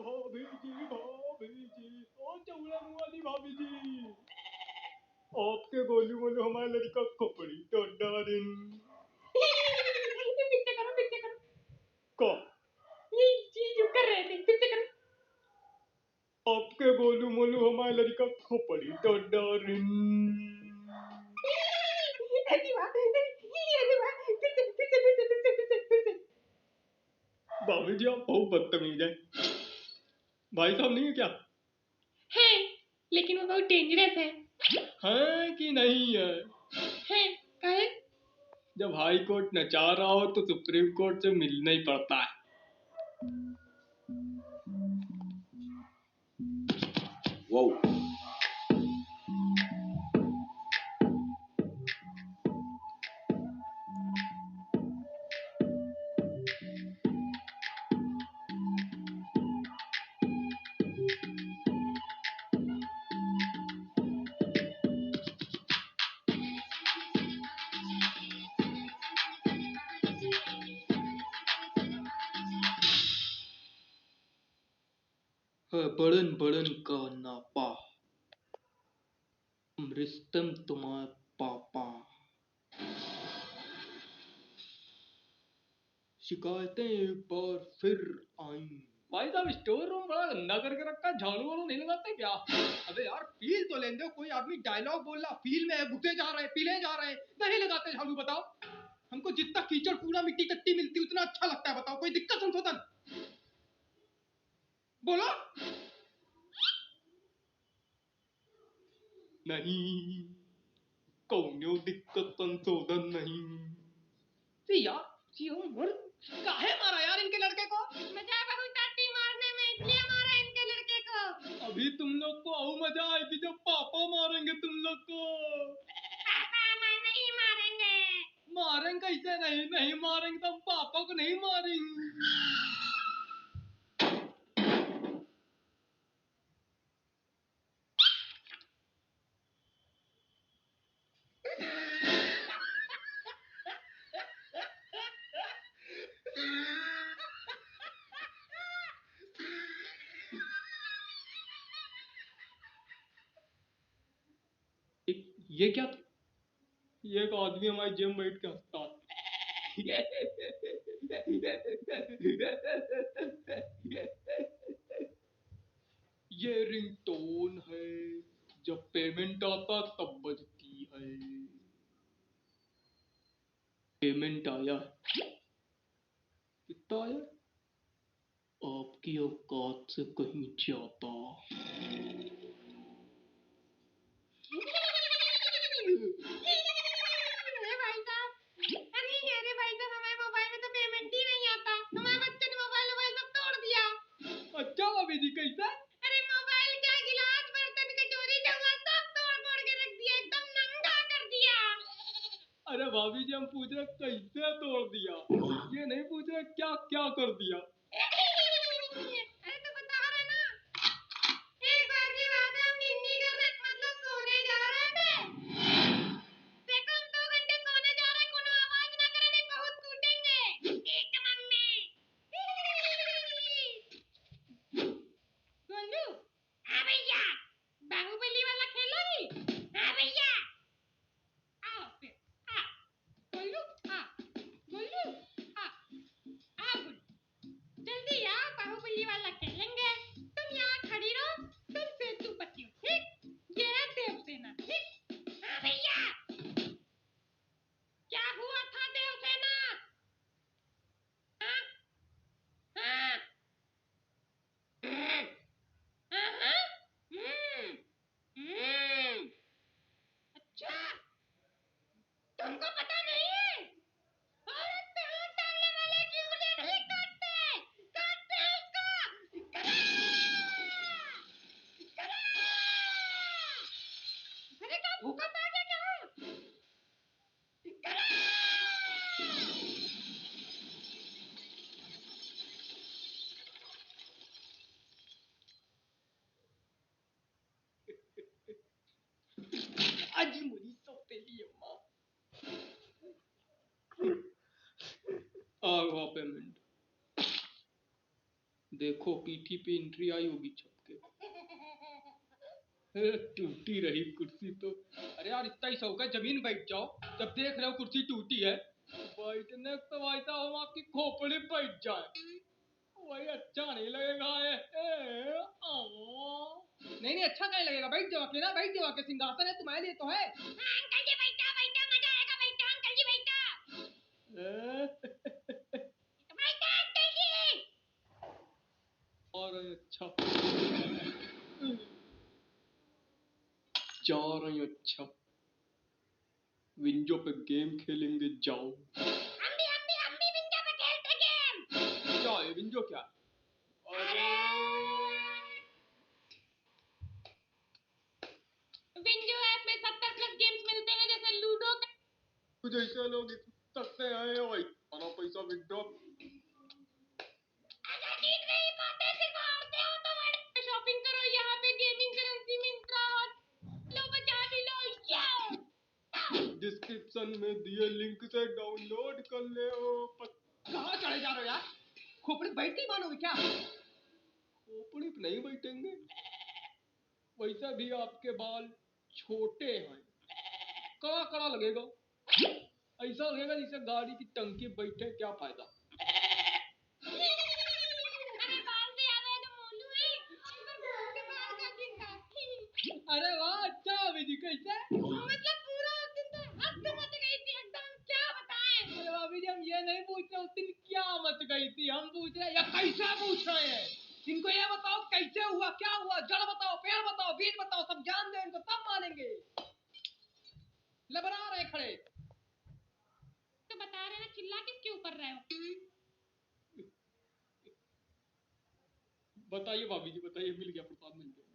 भाभी जी, ओ चौड़ा मुंह वाली भाभी जी, आपके गोलू मोलू हमारे लड़का कपड़ी तो डारिन पीछे करो का ये चीज कर रहे थे पीछे करो आपके गोलू मोलू हमारे लड़का कपड़ी तो डारिन भाभी जी आप बहुत बदतमीज हैं। भाई साहब नहीं है क्या? है लेकिन वो बहुत डेंजरस है कि नहीं है? है काहे जब हाई कोर्ट न चाह रहा हो तो सुप्रीम कोर्ट से मिलना ही पड़ता है। Whoa. बड़न बड़न का नापा रिश्तम तुम्हारा पापा। शिकायतें एक बार फिर आई। भाई साहब स्टोर रूम बड़ा गंदा करके रखा है, झाड़ू वाड़ू नहीं लगाते क्या? अबे यार फील तो लेने दो, कोई आदमी डायलॉग बोल रहा फील में है, घुसे जा रहे हैं, पीले जा रहे हैं, नहीं लगाते झाड़ू। बताओ हमको जितना कीचड़ कूड़ा मिट्टी कट्टी मिलती उतना अच्छा लगता है। बताओ कोई दिक्कत संशोधन बोलो। नहीं, कौनो दिक्कत संशोधन नहीं। यार काहे मारा यार इनके लड़के को? मजा बहुत आती मारने में इसलिए मारा इनके लड़के को। अभी तुम लोग को और मजा आएगी जब पापा मारेंगे तुम लोग को। पापा मैं नहीं मारेंगे। मारेंगे कैसे नहीं? नहीं मारेंगे तो हम पापा को नहीं मारेंगे। ये क्या? ये एक आदमी हमारे जिम बैठ के हंसता है। ये रिंगटोन है, जब पेमेंट आता तब बजती है। पेमेंट आया। कितना आया? आपकी औकात से कहीं ज्यादा। अरे भाई साहब हमारे मोबाइल में तो पेमेंट ही नहीं आता। हमारे बच्चे ने मोबाइल सब तोड़ दिया। अच्छा भाभी जी कैसे? अरे मोबाइल क्या गिलास बर्तन कटोरी जो हुआ सब तोड़ फोड़ के रख दिया, एकदम नंगा कर दिया। अरे भाभी जी हम पूछ रहे कैसे तोड़ दिया, ये नहीं पूछ रहे क्या क्या कर दिया। अरे तो बता रहे ना, एक बार की बात है, हम नींदी कर रहे मतलब सोने जा रहे थे। देखो हम 2 घंटे सोने जा रहे, कोनो आवाज ना करे नहीं बहुत कूटेंगे। एक मम्मी गोलू। हाँ भैया बाहुबली वाला खेलोगी? हाँ भैया आओ फिर आ गोलू आ गोलू आ आ गोलू जल्दी आ बाहुबली वाला खेलेंगे। तुम यहाँ खड़ी रहो, तुम सेतुपति हो ठीक, ये है देवसेना ठीक। हाँ भैया क्या हुआ था देवसेना? हाँ हाँ हाँ हाँ हम्म, अच्छा तुमको पता नहीं है औरत पे हाथ डालने वाले की उंगलियां नहीं काटते, काटते हैं उसका देखो पीठी पे एंट्री आई होगी छप के। टूटी रही कुर्सी तो। अरे यार इतना ही शौक है, जमीन बैठ जाओ, जब देख रहे हो कुर्सी टूटी है। बैठने तो ऐसा हो आपकी खोपड़ी बैठ जाए, वही अच्छा नहीं लगेगा। नहीं नहीं अच्छा नहीं लगेगा, बैठ जाओ अकेला, बैठ जाओ, के सिंहासन है तुम्हारे लिए तो है। अंकल जी बैठा बैठा, मजा आएगा, बैठा अंकल जी बैठा। बैठा अंकल जी। और अच्छा जा रही अच्छा, विंडो पे गेम खेलेंगे जाओ। हम भी विंडो पे खेलते गेम। क्या है विंडो क्या? अरे विंडो ऐप में 70+ गेम्स मिलते हैं, जैसे लूडो। कुछ ऐसे लोग सकते हैं भाई, खाना पैसा विंडो। अगर जीत नहीं पाते सिर्फ हारते हो तो बड़े शॉपिंग करो यहाँ पे, गेमिंग करेंसी मिंत्रा, लो बचा भी लो। डिस्क्रिप्शन में दिए लिंक से डाउनलोड कर ले। कहाँ चढ़े जा रहे हो यार? खोपड़ी बैठ के मानोगे क्या? खोपड़ी पे नहीं बैठेंगे, वैसा भी आपके बाल छोटे हैं, कड़ा कड़ा लगेगा, ऐसा लगेगा जैसे गाड़ी की टंकी बैठे, क्या फायदा। अरे बाल से याद है, जो मोलू है इन पर घूम के बाल काट था। अरे वाह अच्छा भाभी जी, कैसे? मतलब पूरा उस दिन तो हद मच गई थी एकदम, क्या बताएं। अरे भाभी जी हम ये नहीं पूछ रहे उस दिन क्या मच गई थी, हम पूछ रहे हैं या कैसा पूछ रहे हैं। इनको ये बताओ कैसे हुआ, क्या हुआ, जड़ बताओ, पेड़ बताओ, बीज बताओ, सब जान दे इनको तब मानेंगे। लबरा रहे खड़े। तो बता रहे ना, चिल्ला किसके ऊपर रहे हो? बताइए भाभी जी बताइए, मिल गया प्रसाद मिल गया।